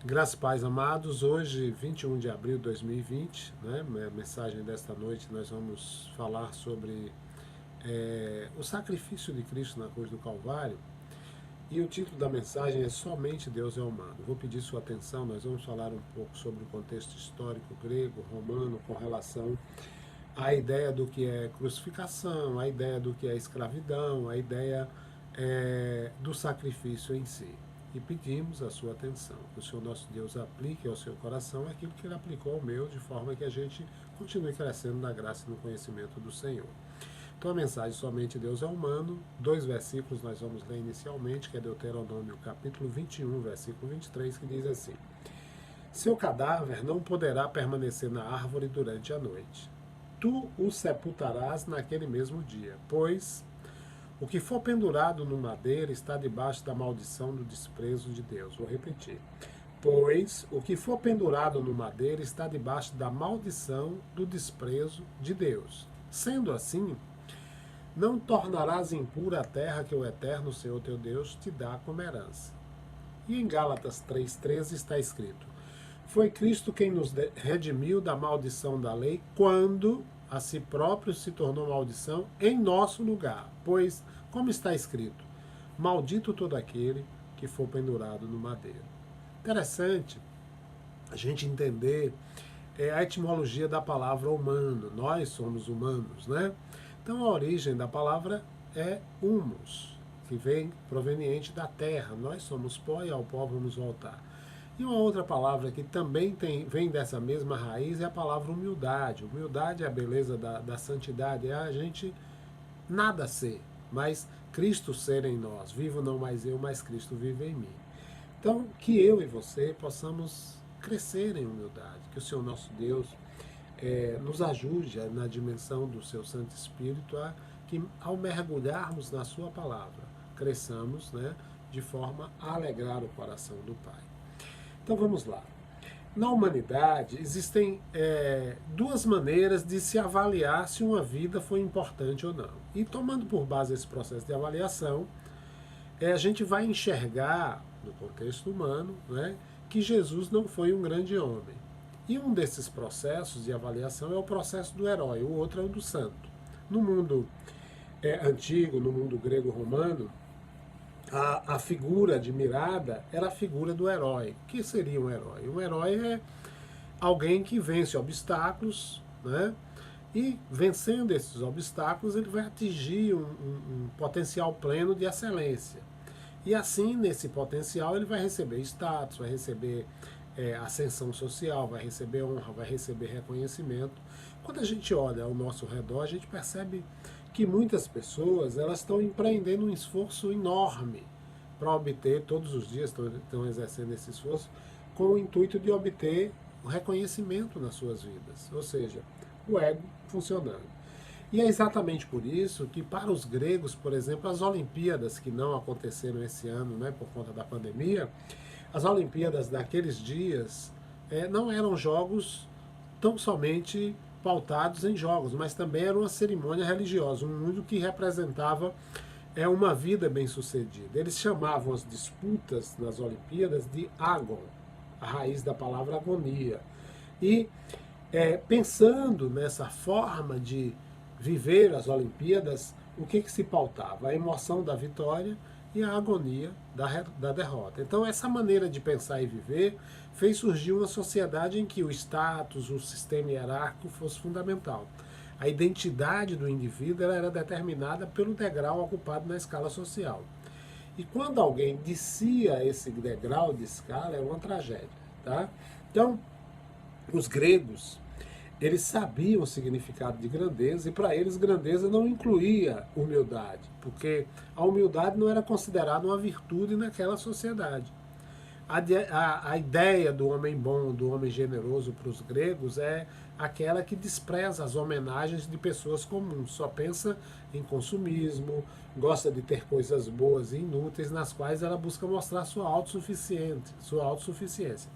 Graças e paz, amados. Hoje, 21 de abril de 2020, né? A mensagem desta noite, nós vamos falar sobre o sacrifício de Cristo na cruz do Calvário. E o título da mensagem é Somente Deus é Humano. Vou pedir sua atenção, nós vamos falar um pouco sobre o contexto histórico grego, romano, com relação à ideia do que é crucificação, a ideia do que é escravidão, a ideia do sacrifício em si. E pedimos a sua atenção, que o Senhor nosso Deus aplique ao seu coração aquilo que Ele aplicou ao meu, de forma que a gente continue crescendo na graça e no conhecimento do Senhor. Então a mensagem Somente Deus é Humano, 2 versículos nós vamos ler inicialmente, que é Deuteronômio capítulo 21, versículo 23, que diz assim: Seu cadáver não poderá permanecer na árvore durante a noite. Tu o sepultarás naquele mesmo dia, pois o que for pendurado no madeiro está debaixo da maldição do desprezo de Deus. Vou repetir. Pois o que for pendurado no madeiro está debaixo da maldição do desprezo de Deus. Sendo assim, não tornarás impura a terra que o Eterno Senhor teu Deus te dá como herança. E em Gálatas 3,13 está escrito: Foi Cristo quem nos redimiu da maldição da lei, quando a si próprio se tornou maldição em nosso lugar. Pois, como está escrito, maldito todo aquele que for pendurado no madeiro. Interessante a gente entender a etimologia da palavra humano. Nós somos humanos, né? Então a origem da palavra é humus, que vem proveniente da terra. Nós somos pó e ao pó vamos voltar. E uma outra palavra que também vem dessa mesma raiz é a palavra humildade. Humildade é a beleza da santidade, é a gente nada ser, mas Cristo ser em nós. Vivo não mais eu, mas Cristo vive em mim. Então, que eu e você possamos crescer em humildade, que o Senhor nosso Deus nos ajude na dimensão do seu Santo Espírito a que, ao mergulharmos na sua palavra, cresçamos, né, de forma a alegrar o coração do Pai. Então vamos lá. Na humanidade existem duas maneiras de se avaliar se uma vida foi importante ou não. E tomando por base esse processo de avaliação, a gente vai enxergar, no contexto humano, né, que Jesus não foi um grande homem. E um desses processos de avaliação é o processo do herói, o outro é o do santo. No mundo antigo, no mundo grego-romano, a figura admirada era a figura do herói. O que seria um herói? Um herói é alguém que vence obstáculos, né? E vencendo esses obstáculos, ele vai atingir um potencial pleno de excelência. E assim, nesse potencial, ele vai receber status, vai receber ascensão social, vai receber honra, vai receber reconhecimento. Quando a gente olha ao nosso redor, a gente percebe que muitas pessoas elas estão empreendendo um esforço enorme para obter, todos os dias estão exercendo esse esforço, com o intuito de obter o reconhecimento nas suas vidas, ou seja, o ego funcionando. E é exatamente por isso que, para os gregos, por exemplo, as Olimpíadas, que não aconteceram esse ano, né, por conta da pandemia, as Olimpíadas daqueles dias não eram jogos tão somente pautados em jogos, mas também era uma cerimônia religiosa, um mundo que representava uma vida bem-sucedida. Eles chamavam as disputas nas Olimpíadas de agon, a raiz da palavra agonia. E pensando nessa forma de viver as Olimpíadas, o que se pautava? A emoção da vitória e a agonia da derrota. Então essa maneira de pensar e viver fez surgir uma sociedade em que o status, o sistema hierárquico fosse fundamental. A identidade do indivíduo era determinada pelo degrau ocupado na escala social. E quando alguém descia esse degrau de escala, era uma tragédia. Tá? Então, os gregos, eles sabiam o significado de grandeza, e para eles grandeza não incluía humildade, porque a humildade não era considerada uma virtude naquela sociedade. A ideia do homem bom, do homem generoso para os gregos é aquela que despreza as homenagens de pessoas comuns, só pensa em consumismo, gosta de ter coisas boas e inúteis nas quais ela busca mostrar sua autossuficiência.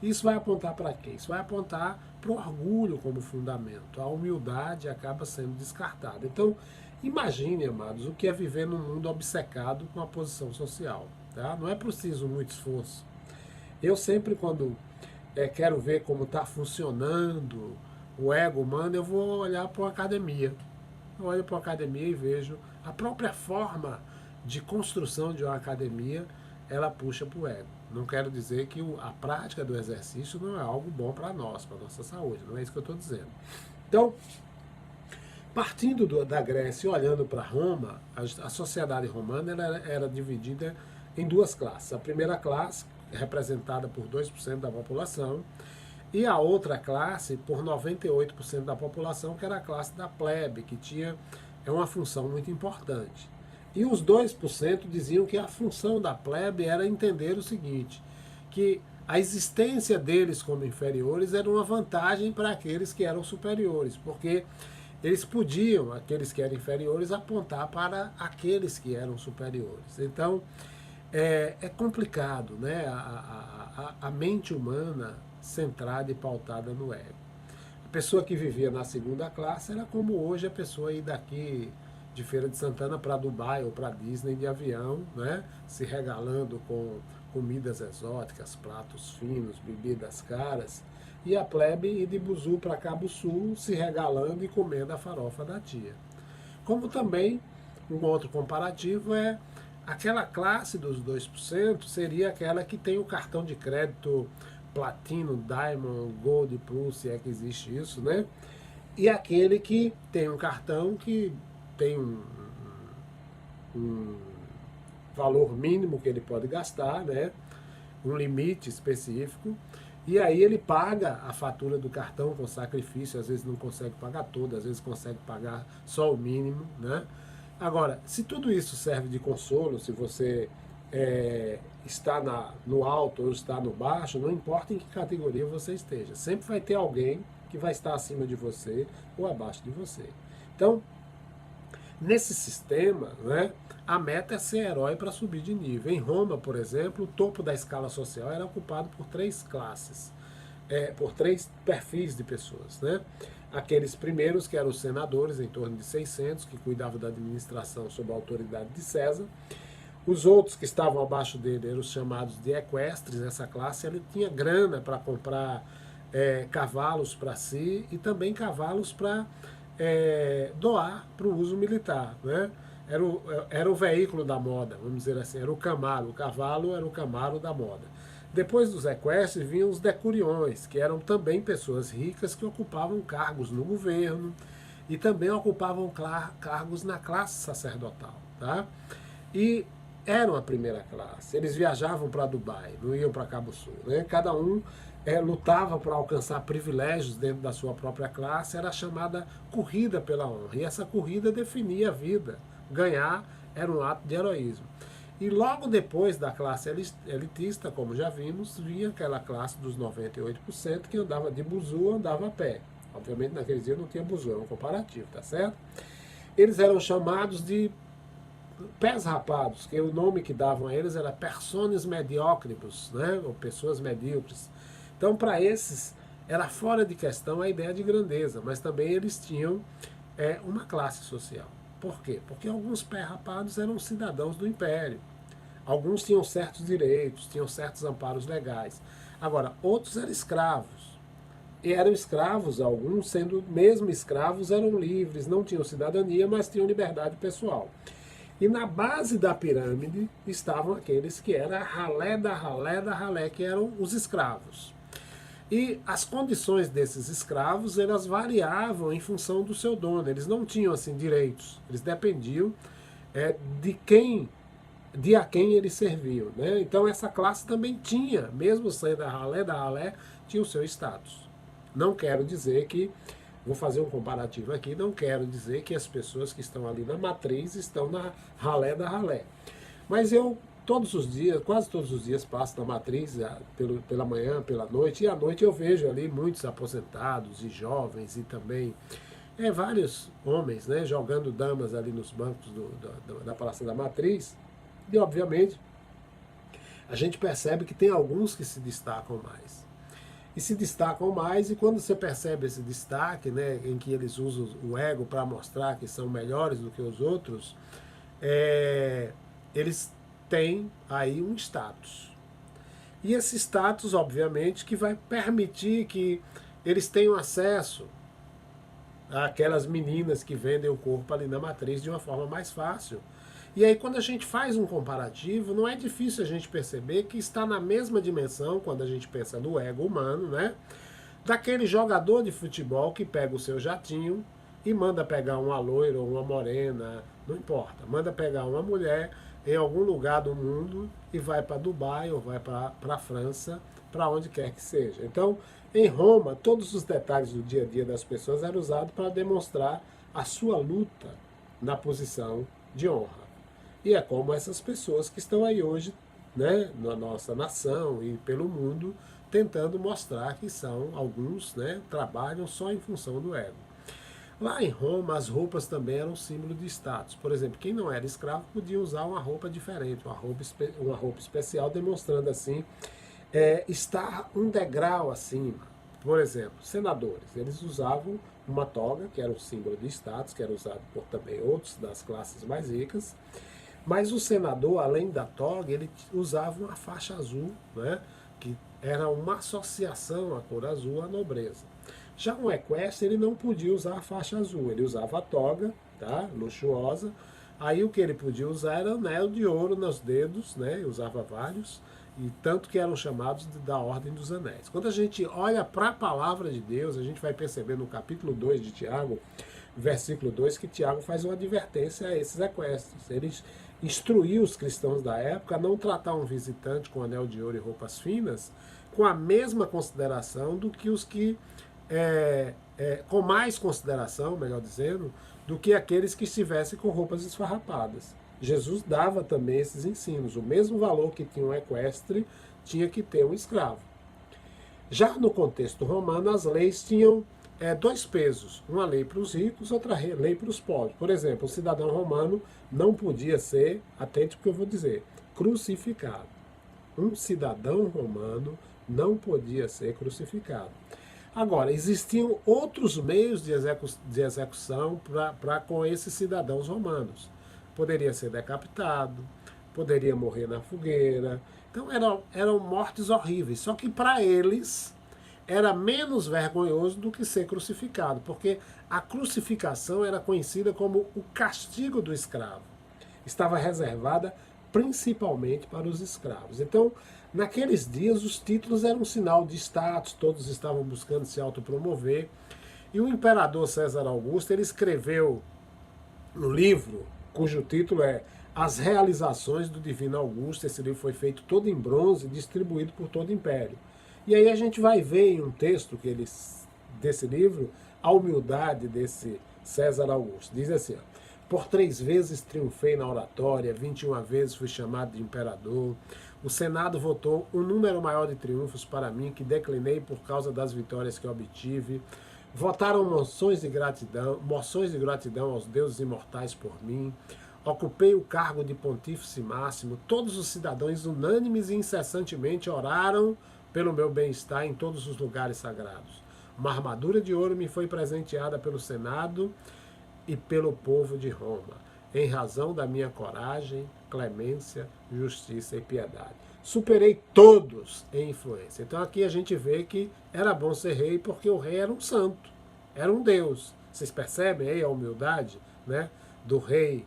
Isso vai apontar para quê? Isso vai apontar para o orgulho como fundamento. A humildade acaba sendo descartada. Então, imagine, amados, o que é viver num mundo obcecado com a posição social. Tá? Não é preciso muito esforço. Eu sempre, quando quero ver como está funcionando o ego humano, eu vou olhar para uma academia. Eu olho para a academia e vejo a própria forma de construção de uma academia, ela puxa para o ego. Não quero dizer que a prática do exercício não é algo bom para nós, para a nossa saúde, não é isso que eu estou dizendo. Então, partindo da Grécia e olhando para Roma, a sociedade romana era dividida em duas classes. A primeira classe, representada por 2% da população, e a outra classe por 98% da população, que era a classe da plebe, que tinha uma função muito importante. E os 2% diziam que a função da plebe era entender o seguinte, que a existência deles como inferiores era uma vantagem para aqueles que eram superiores, porque eles podiam, aqueles que eram inferiores, apontar para aqueles que eram superiores. Então, é complicado, né? A mente humana centrada e pautada no ego. A pessoa que vivia na segunda classe era como hoje a pessoa ir daqui de Feira de Santana para Dubai ou para Disney de avião, né? Se regalando com comidas exóticas, pratos finos, bebidas caras, e a plebe ir de Buzu para Cabo Sul se regalando e comendo a farofa da tia. Como também, um outro comparativo é aquela classe dos 2% seria aquela que tem o cartão de crédito Platino, Diamond, Gold, Plus, se é que existe isso, né? E aquele que tem um cartão que tem um valor mínimo que ele pode gastar, né? Um limite específico, e aí ele paga a fatura do cartão com sacrifício, às vezes não consegue pagar toda, às vezes consegue pagar só o mínimo, né? Agora, se tudo isso serve de consolo, se você está no alto ou está no baixo, não importa em que categoria você esteja, sempre vai ter alguém que vai estar acima de você ou abaixo de você. Então, nesse sistema, né, a meta é ser herói para subir de nível. Em Roma, por exemplo, o topo da escala social era ocupado por 3 classes, por 3 perfis de pessoas, né? Aqueles primeiros que eram os senadores, em torno de 600, que cuidavam da administração sob a autoridade de César. Os outros que estavam abaixo dele eram os chamados de equestres. Essa classe ele tinha grana para comprar cavalos para si e também cavalos para doar para o uso militar, né? Era o veículo da moda, vamos dizer assim, era o camaro, o cavalo era o camaro da moda. Depois dos equestres vinham os decuriões, que eram também pessoas ricas que ocupavam cargos no governo e também ocupavam cargos na classe sacerdotal, tá? E eram a primeira classe, eles viajavam para Dubai, não iam para Cabo Sul, né? Cada um lutava para alcançar privilégios dentro da sua própria classe, era chamada corrida pela honra, e essa corrida definia a vida. Ganhar era um ato de heroísmo. E logo depois da classe elitista, como já vimos, vinha aquela classe dos 98% que andava de buzu, andava a pé. Obviamente naqueles dias não tinha buzu, era um comparativo, tá certo? Eles eram chamados de pés rapados, que o nome que davam a eles era personas medíocres, né? Ou pessoas medíocres. Então, para esses, era fora de questão a ideia de grandeza, mas também eles tinham uma classe social. Por quê? Porque alguns pés rapados eram cidadãos do império. Alguns tinham certos direitos, tinham certos amparos legais. Agora, outros eram escravos. E eram escravos, alguns sendo mesmo escravos, eram livres, não tinham cidadania, mas tinham liberdade pessoal. E na base da pirâmide estavam aqueles que eram a ralé da ralé da ralé, que eram os escravos. E as condições desses escravos, elas variavam em função do seu dono. Eles não tinham assim direitos. Eles dependiam de a quem eles serviam, né? Então essa classe também tinha, mesmo sendo a ralé da ralé, tinha o seu status. Não quero dizer que, vou fazer um comparativo aqui, não quero dizer que as pessoas que estão ali na matriz estão na ralé da ralé. Mas eu todos os dias, quase todos os dias, passo na matriz, pela manhã, pela noite, e à noite eu vejo ali muitos aposentados e jovens e também vários homens, né, jogando damas ali nos bancos da Praça da Matriz. E obviamente a gente percebe que tem alguns que se destacam mais. E se destacam mais, e quando você percebe esse destaque, né, em que eles usam o ego para mostrar que são melhores do que os outros, eles tem aí um status. E esse status, obviamente, que vai permitir que eles tenham acesso àquelas meninas que vendem o corpo ali na matriz de uma forma mais fácil. E aí, quando a gente faz um comparativo, não é difícil a gente perceber que está na mesma dimensão, quando a gente pensa no ego humano, né? Daquele jogador de futebol que pega o seu jatinho e manda pegar uma loira ou uma morena, não importa, manda pegar uma mulher em algum lugar do mundo e vai para Dubai ou vai para a França, para onde quer que seja. Então, em Roma, todos os detalhes do dia a dia das pessoas eram usados para demonstrar a sua luta na posição de honra. E é como essas pessoas que estão aí hoje, né, na nossa nação e pelo mundo, tentando mostrar que são alguns, né, trabalham só em função do ego. Lá em Roma, as roupas também eram símbolo de status. Por exemplo, quem não era escravo podia usar uma roupa diferente, uma roupa especial, demonstrando assim estar um degrau acima. Por exemplo, senadores, eles usavam uma toga, que era um símbolo de status, que era usado por também outros das classes mais ricas. Mas o senador, além da toga, ele usava uma faixa azul, né, que era uma associação à cor azul à nobreza. Já um equestre, ele não podia usar a faixa azul, ele usava a toga, tá, luxuosa. Aí o que ele podia usar era anel de ouro nos dedos, né, usava vários, e tanto que eram chamados da Ordem dos Anéis. Quando a gente olha para a palavra de Deus, a gente vai perceber no capítulo 2 de Tiago, versículo 2, que Tiago faz uma advertência a esses equestres. Ele instruiu os cristãos da época a não tratar um visitante com anel de ouro e roupas finas com a mesma consideração do que os que com mais consideração, melhor dizendo, do que aqueles que estivessem com roupas esfarrapadas. Jesus dava também esses ensinos. O mesmo valor que tinha um equestre tinha que ter um escravo. Já no contexto romano, as leis tinham dois pesos. Uma lei para os ricos, outra lei para os pobres. Por exemplo, o cidadão romano não podia ser, atente ao que eu vou dizer, crucificado. Um cidadão romano não podia ser crucificado. Agora, existiam outros meios de execução com esses cidadãos romanos. Poderia ser decapitado, poderia morrer na fogueira. Então eram mortes horríveis. Só que para eles era menos vergonhoso do que ser crucificado, porque a crucificação era conhecida como o castigo do escravo. Estava reservada principalmente para os escravos. Então, naqueles dias, os títulos eram um sinal de status, todos estavam buscando se autopromover. E o imperador César Augusto, ele escreveu um livro cujo título é As Realizações do Divino Augusto. Esse livro foi feito todo em bronze e distribuído por todo o império. E aí a gente vai ver em um texto desse livro a humildade desse César Augusto. Diz assim, ó, por 3 vezes triunfei na oratória, 21 vezes fui chamado de imperador. O Senado votou um número maior de triunfos para mim, que declinei por causa das vitórias que obtive. Votaram moções de gratidão aos deuses imortais por mim. Ocupei o cargo de pontífice máximo. Todos os cidadãos unânimes e incessantemente oraram pelo meu bem-estar em todos os lugares sagrados. Uma armadura de ouro me foi presenteada pelo Senado e pelo povo de Roma, em razão da minha coragem, clemência, justiça e piedade. Superei todos em influência. Então aqui a gente vê que era bom ser rei porque o rei era um santo, era um Deus. Vocês percebem aí a humildade, né, do rei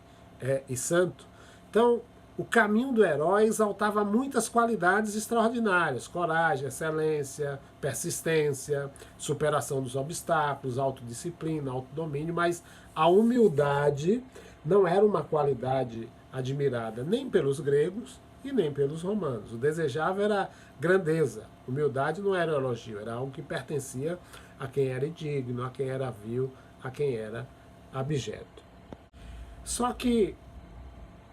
e santo? Então, o caminho do herói exaltava muitas qualidades extraordinárias: coragem, excelência, persistência, superação dos obstáculos, autodisciplina, autodomínio, mas a humildade não era uma qualidade admirada nem pelos gregos e nem pelos romanos. O desejável era grandeza. Humildade não era elogio, era algo que pertencia a quem era indigno, a quem era vil, a quem era abjeto. Só que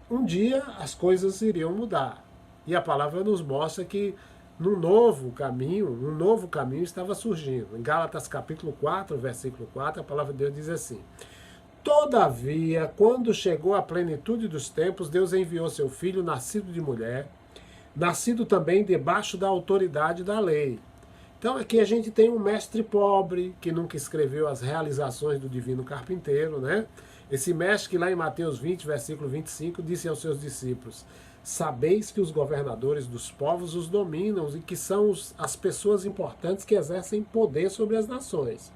um dia as coisas iriam mudar. E a palavra nos mostra que um novo caminho estava surgindo. Em Gálatas capítulo 4, versículo 4, a palavra de Deus diz assim: todavia, quando chegou a plenitude dos tempos, Deus enviou seu filho, nascido de mulher, nascido também debaixo da autoridade da lei. Então aqui a gente tem um mestre pobre, que nunca escreveu as realizações do divino carpinteiro, né? Esse mestre que lá em Mateus 20, versículo 25, disse aos seus discípulos: sabeis que os governadores dos povos os dominam e que são as pessoas importantes que exercem poder sobre as nações.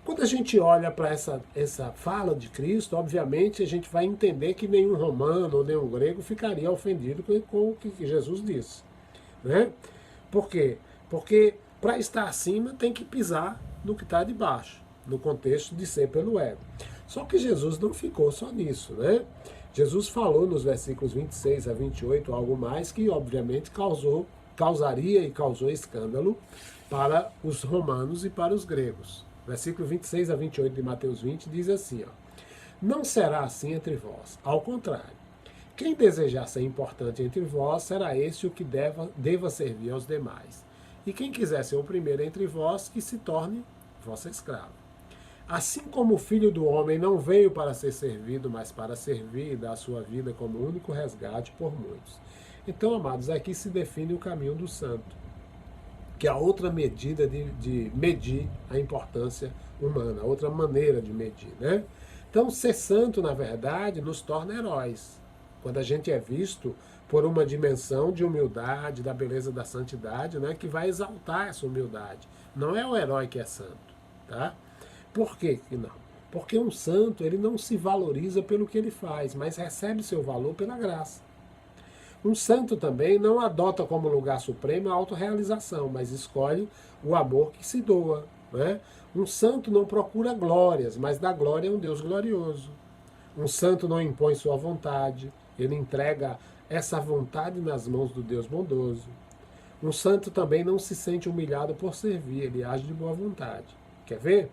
Quando a gente olha para essa fala de Cristo, obviamente a gente vai entender que nenhum romano ou nenhum grego ficaria ofendido com o que Jesus disse. Né? Por quê? Porque para estar acima tem que pisar no que está debaixo, no contexto de ser pelo ego. Só que Jesus não ficou só nisso, né? Jesus falou nos versículos 26 a 28 algo mais que obviamente causaria e causou escândalo para os romanos e para os gregos. Versículo 26 a 28 de Mateus 20 diz assim, ó, não será assim entre vós, ao contrário. Quem desejar ser importante entre vós, será esse o que deva servir aos demais. E quem quiser ser o primeiro entre vós, que se torne vosso escravo. Assim como o Filho do Homem não veio para ser servido, mas para servir e dar a sua vida como único resgate por muitos. Então, amados, aqui se define o caminho do santo, que é a outra medida de medir a importância humana, outra maneira de medir, né? Então, ser santo, na verdade, nos torna heróis. Quando a gente é visto por uma dimensão de humildade, da beleza da santidade, né, que vai exaltar essa humildade. Não é o herói que é santo, tá? Por que não? Porque um santo, ele não se valoriza pelo que ele faz, mas recebe seu valor pela graça. Um santo também não adota como lugar supremo a autorrealização, mas escolhe o amor que se doa. Né? Um santo não procura glórias, mas dá glória a um Deus glorioso. Um santo não impõe sua vontade, ele entrega essa vontade nas mãos do Deus bondoso. Um santo também não se sente humilhado por servir, ele age de boa vontade. Quer ver?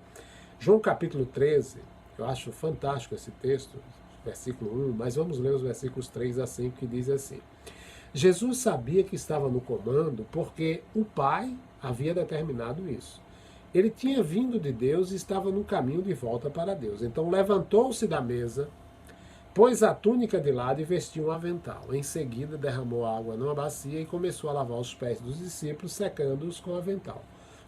João capítulo 13, eu acho fantástico esse texto, versículo 1, mas vamos ler os versículos 3 a 5, que diz assim. Jesus sabia que estava no comando porque o Pai havia determinado isso. Ele tinha vindo de Deus e estava no caminho de volta para Deus. Então levantou-se da mesa, pôs a túnica de lado e vestiu um avental. Em seguida derramou água numa bacia e começou a lavar os pés dos discípulos, secando-os com o avental.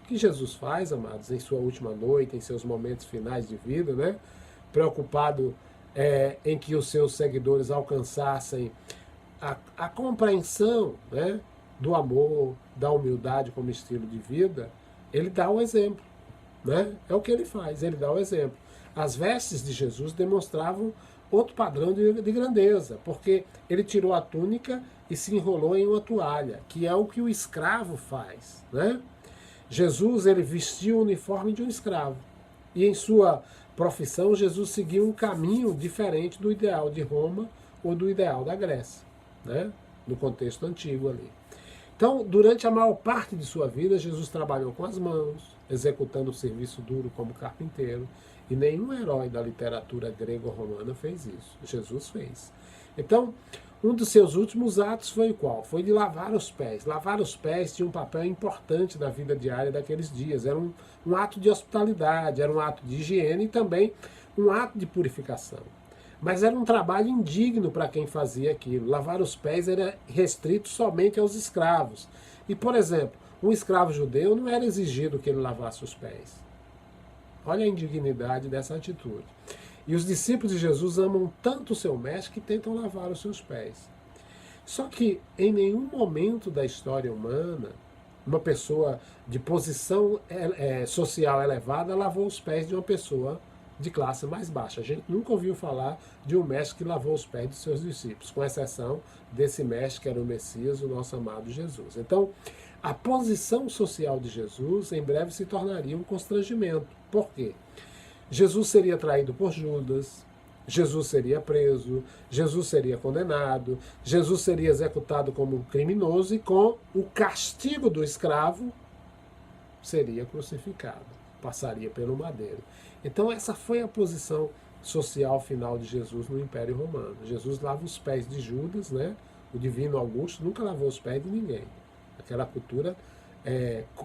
O que Jesus faz, amados, em sua última noite, em seus momentos finais de vida, né? Preocupado em que os seus seguidores alcançassem a compreensão, né, do amor, da humildade como estilo de vida, ele dá o exemplo. Né? É o que ele faz, ele dá o exemplo. As vestes de Jesus demonstravam outro padrão de grandeza, porque ele tirou a túnica e se enrolou em uma toalha, que é o que o escravo faz. Né? Jesus, ele vestiu o uniforme de um escravo. E em sua profissão, Jesus seguiu um caminho diferente do ideal de Roma ou do ideal da Grécia, né? No contexto antigo ali. Então, durante a maior parte de sua vida, Jesus trabalhou com as mãos, executando o serviço duro como carpinteiro, e nenhum herói da literatura grego-romana fez isso. Jesus fez. Então, um dos seus últimos atos foi qual? Foi de lavar os pés. Lavar os pés tinha um papel importante na vida diária daqueles dias. Era um ato de hospitalidade, era um ato de higiene e também um ato de purificação. Mas era um trabalho indigno para quem fazia aquilo. Lavar os pés era restrito somente aos escravos. E, por exemplo, um escravo judeu não era exigido que ele lavasse os pés. Olha a indignidade dessa atitude. E os discípulos de Jesus amam tanto o seu mestre que tentam lavar os seus pés. Só que em nenhum momento da história humana, uma pessoa de posição social elevada lavou os pés de uma pessoa de classe mais baixa. A gente nunca ouviu falar de um mestre que lavou os pés de seus discípulos, com exceção desse mestre que era o Messias, o nosso amado Jesus. Então, a posição social de Jesus em breve se tornaria um constrangimento. Por quê? Jesus seria traído por Judas, Jesus seria preso, Jesus seria condenado, Jesus seria executado como um criminoso e com o castigo do escravo seria crucificado, passaria pelo madeiro. Então essa foi a posição social final de Jesus no Império Romano. Jesus lava os pés de Judas, né? O divino Augusto nunca lavou os pés de ninguém. Aquela cultura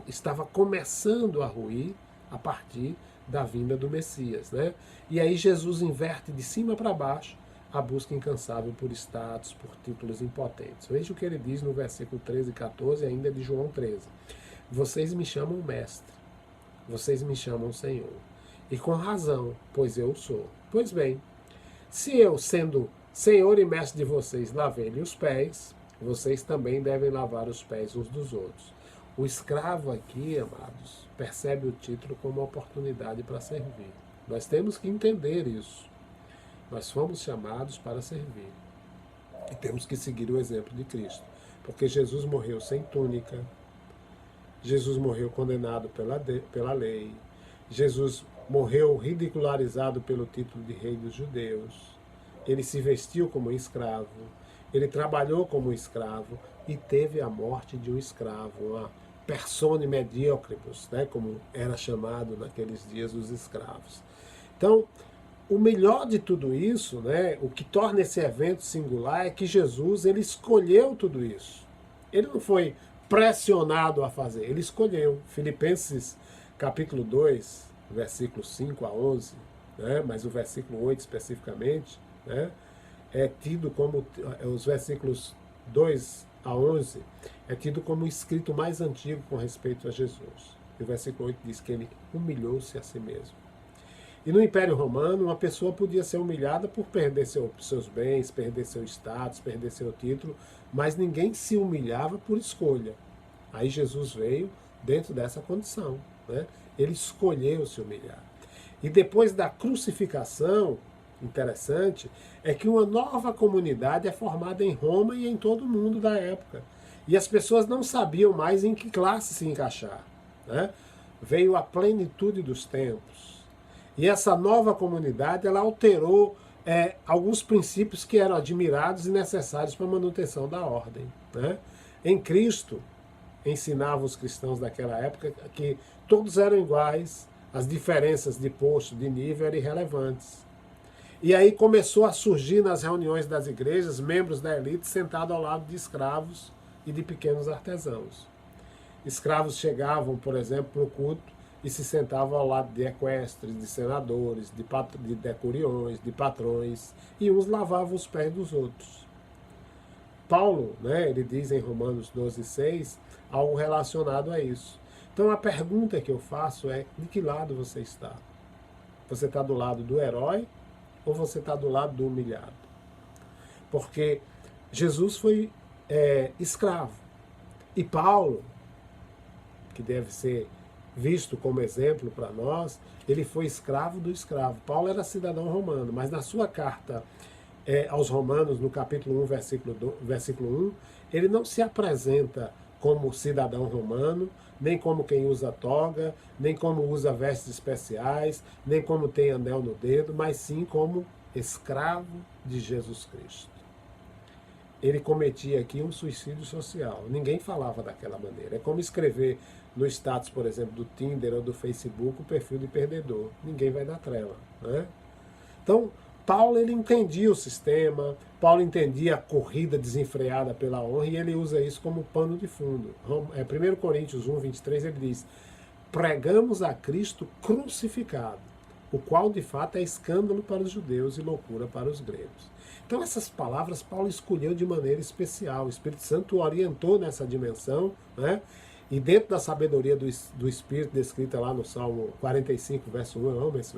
estava começando a ruir a partir da vinda do Messias. Né? E aí Jesus inverte de cima para baixo a busca incansável por status, por títulos impotentes. Veja o que ele diz no versículo 13 e 14, ainda de João 13. Vocês me chamam mestre, vocês me chamam Senhor. E com razão, pois eu sou. Pois bem, Se eu, sendo Senhor e Mestre de vocês, lavei-lhe os pés, vocês também devem lavar os pés uns dos outros. O escravo aqui, amados, percebe o título como uma oportunidade para servir. Nós temos que entender isso. Nós fomos chamados para servir. E temos que seguir o exemplo de Cristo. Porque Jesus morreu sem túnica, Jesus morreu condenado pela lei, Jesus morreu ridicularizado pelo título de rei dos judeus, ele se vestiu como escravo, ele trabalhou como escravo e teve a morte de um escravo, uma persona medíocribus, né, como era chamado naqueles dias os escravos. Então, o melhor de tudo isso, né, o que torna esse evento singular é que Jesus ele escolheu tudo isso. Ele não foi pressionado a fazer, ele escolheu. Filipenses capítulo 2, versículos 5 a 11, né, mas o versículo 8 especificamente, né, é tido como, os versículos 2 a 11, é tido como o escrito mais antigo com respeito a Jesus. E o versículo 8 diz que ele humilhou-se a si mesmo. E no Império Romano, uma pessoa podia ser humilhada por perder seus bens, perder seu status, perder seu título, mas ninguém se humilhava por escolha. Aí Jesus veio dentro dessa condição, né? Ele escolheu se humilhar. E depois da crucificação, interessante, é que uma nova comunidade é formada em Roma e em todo o mundo da época. E as pessoas não sabiam mais em que classe se encaixar, né? Veio a plenitude dos tempos. E essa nova comunidade, ela alterou alguns princípios que eram admirados e necessários para a manutenção da ordem, né? Em Cristo, ensinava os cristãos daquela época que todos eram iguais, as diferenças de posto, de nível eram irrelevantes. E aí começou a surgir nas reuniões das igrejas membros da elite sentados ao lado de escravos e de pequenos artesãos. Escravos chegavam, por exemplo, para o culto e se sentavam ao lado de equestres, de senadores, de decuriões, de patrões, e uns lavavam os pés dos outros. Paulo, né, ele diz em Romanos 12,6, algo relacionado a isso. Então a pergunta que eu faço é, de que lado você está? Você está do lado do herói ou você está do lado do humilhado? Porque Jesus foi escravo. E Paulo, que deve ser visto como exemplo para nós, ele foi escravo do escravo. Paulo era cidadão romano, mas na sua carta aos Romanos, no capítulo 1, versículo 1, ele não se apresenta como cidadão romano, nem como quem usa toga, nem como usa vestes especiais, nem como tem anel no dedo, mas sim como escravo de Jesus Cristo. Ele cometia aqui um suicídio social. Ninguém falava daquela maneira. É como escrever no status, por exemplo, do Tinder ou do Facebook, o perfil de perdedor. Ninguém vai dar trela, né? Então, Paulo ele entendia o sistema, Paulo entendia a corrida desenfreada pela honra e ele usa isso como pano de fundo. 1 Coríntios 1, 23, ele diz: pregamos a Cristo crucificado, o qual de fato é escândalo para os judeus e loucura para os gregos. Então essas palavras Paulo escolheu de maneira especial, o Espírito Santo o orientou nessa dimensão, né? E dentro da sabedoria do Espírito descrita lá no Salmo 45, verso 1, eu amo esse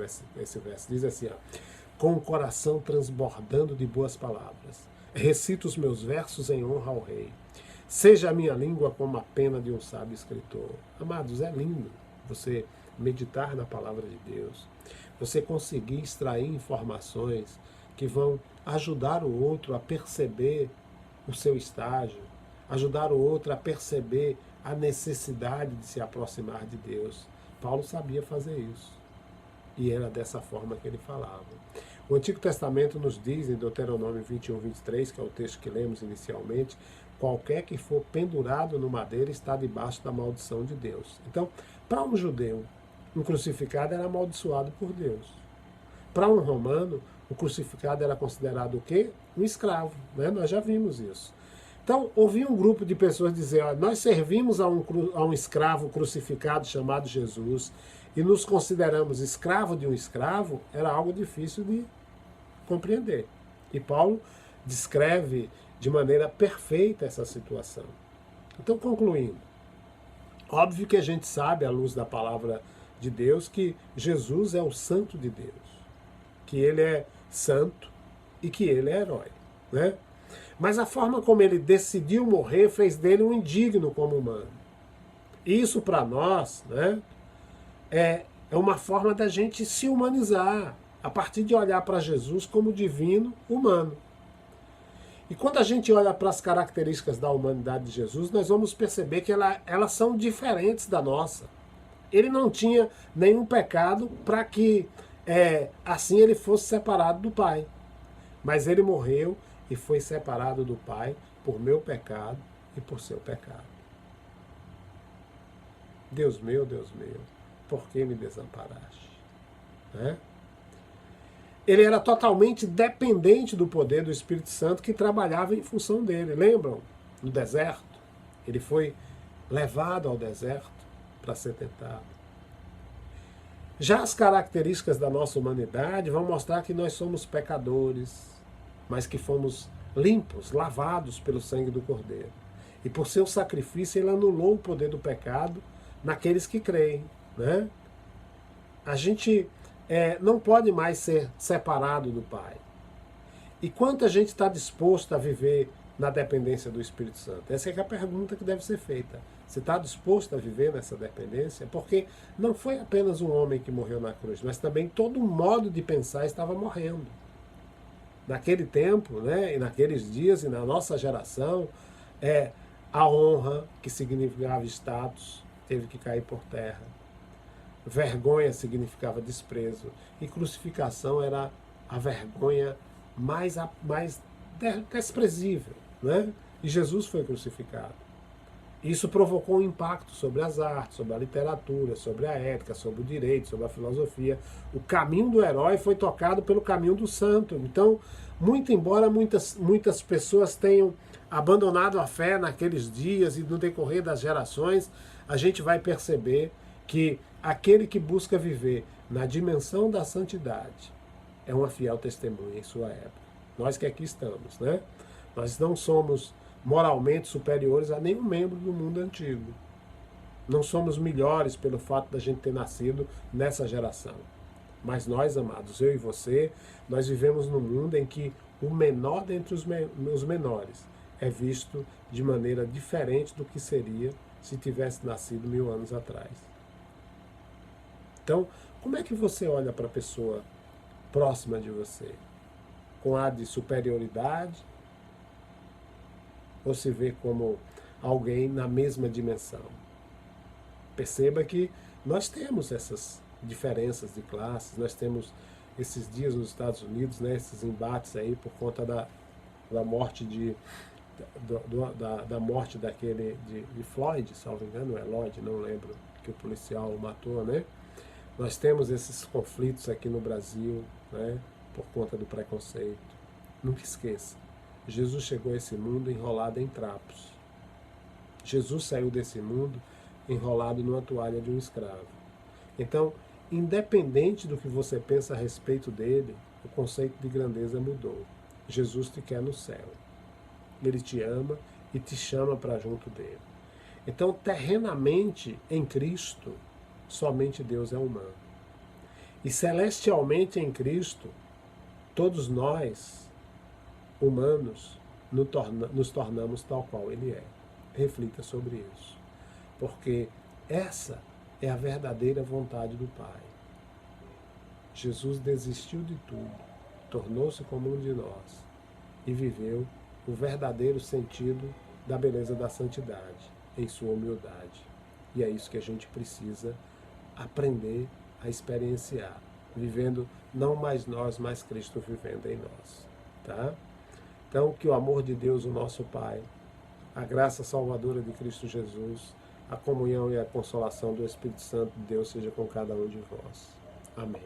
verso, diz assim, ó: com o coração transbordando de boas palavras, recito os meus versos em honra ao Rei. Seja a minha língua como a pena de um sábio escritor. Amados, é lindo você meditar na palavra de Deus, você conseguir extrair informações que vão ajudar o outro a perceber o seu estágio, ajudar o outro a perceber a necessidade de se aproximar de Deus. Paulo sabia fazer isso. E era dessa forma que ele falava. O Antigo Testamento nos diz, em Deuteronômio 21, 23, que é o texto que lemos inicialmente, qualquer que for pendurado no madeiro está debaixo da maldição de Deus. Então, para um judeu, um crucificado era amaldiçoado por Deus. Para um romano, o crucificado era considerado o quê? Um escravo, né? Nós já vimos isso. Então, ouvi um grupo de pessoas dizer, ó, nós servimos a um escravo crucificado chamado Jesus e nos consideramos escravo de um escravo, era algo difícil de compreender. E Paulo descreve de maneira perfeita essa situação. Então, concluindo, óbvio que a gente sabe, à luz da palavra de Deus, que Jesus é o Santo de Deus, que ele é santo, e que ele é herói, né? Mas a forma como ele decidiu morrer fez dele um indigno como humano. E isso para nós, né, é uma forma da gente se humanizar, a partir de olhar para Jesus como divino humano. E quando a gente olha para as características da humanidade de Jesus, nós vamos perceber que elas são diferentes da nossa. Ele não tinha nenhum pecado para que assim ele fosse separado do Pai. Mas ele morreu e foi separado do Pai por meu pecado e por seu pecado. Deus meu, por que me desamparaste? Né? Ele era totalmente dependente do poder do Espírito Santo que trabalhava em função dele. Lembram? No deserto. Ele foi levado ao deserto para ser tentado. Já as características da nossa humanidade vão mostrar que nós somos pecadores, mas que fomos limpos, lavados pelo sangue do Cordeiro. E por seu sacrifício ele anulou o poder do pecado naqueles que creem. Né? A gente não pode mais ser separado do Pai. E quanto a gente está disposto a viver na dependência do Espírito Santo? Essa é a pergunta que deve ser feita. Você está disposto a viver nessa dependência? Porque não foi apenas um homem que morreu na cruz, mas também todo o modo de pensar estava morrendo. Naquele tempo, né, e naqueles dias, e na nossa geração, a honra, que significava status, teve que cair por terra. Vergonha significava desprezo. E crucificação era a vergonha mais desprezível. Né? E Jesus foi crucificado. Isso provocou um impacto sobre as artes, sobre a literatura, sobre a ética, sobre o direito, sobre a filosofia. O caminho do herói foi tocado pelo caminho do santo. Então, muito embora muitas pessoas tenham abandonado a fé naqueles dias e no decorrer das gerações, a gente vai perceber que aquele que busca viver na dimensão da santidade é uma fiel testemunha em sua época. Nós que aqui estamos, né? Nós não somos moralmente superiores a nenhum membro do mundo antigo. Não somos melhores pelo fato da gente ter nascido nessa geração. Mas nós, amados, eu e você, nós vivemos num mundo em que o menor dentre os menores é visto de maneira diferente do que seria se tivesse nascido 1000 anos atrás. Então, como é que você olha para a pessoa próxima de você? Com ar de superioridade? Ou se vê como alguém na mesma dimensão? Perceba que nós temos essas diferenças de classes, nós temos esses dias nos Estados Unidos, né, esses embates aí por conta da morte da morte daquele de Floyd, salvo engano, é Lloyd, não lembro, que o policial o matou, né? Nós temos esses conflitos aqui no Brasil, né, por conta do preconceito. Nunca esqueça, Jesus chegou a esse mundo enrolado em trapos. Jesus saiu desse mundo enrolado numa toalha de um escravo. Então, independente do que você pensa a respeito dele, o conceito de grandeza mudou. Jesus te quer no céu. Ele te ama e te chama para junto dele. Então, terrenamente, em Cristo, somente Deus é humano. E celestialmente em Cristo, todos nós, humanos, nos tornamos tal qual Ele é. Reflita sobre isso. Porque essa é a verdadeira vontade do Pai. Jesus desistiu de tudo, tornou-se como um de nós e viveu o verdadeiro sentido da beleza da santidade, em sua humildade. E é isso que a gente precisa aprender a experienciar, vivendo não mais nós, mas Cristo vivendo em nós. Tá? Então, que o amor de Deus, o nosso Pai, a graça salvadora de Cristo Jesus, a comunhão e a consolação do Espírito Santo de Deus seja com cada um de vós. Amém.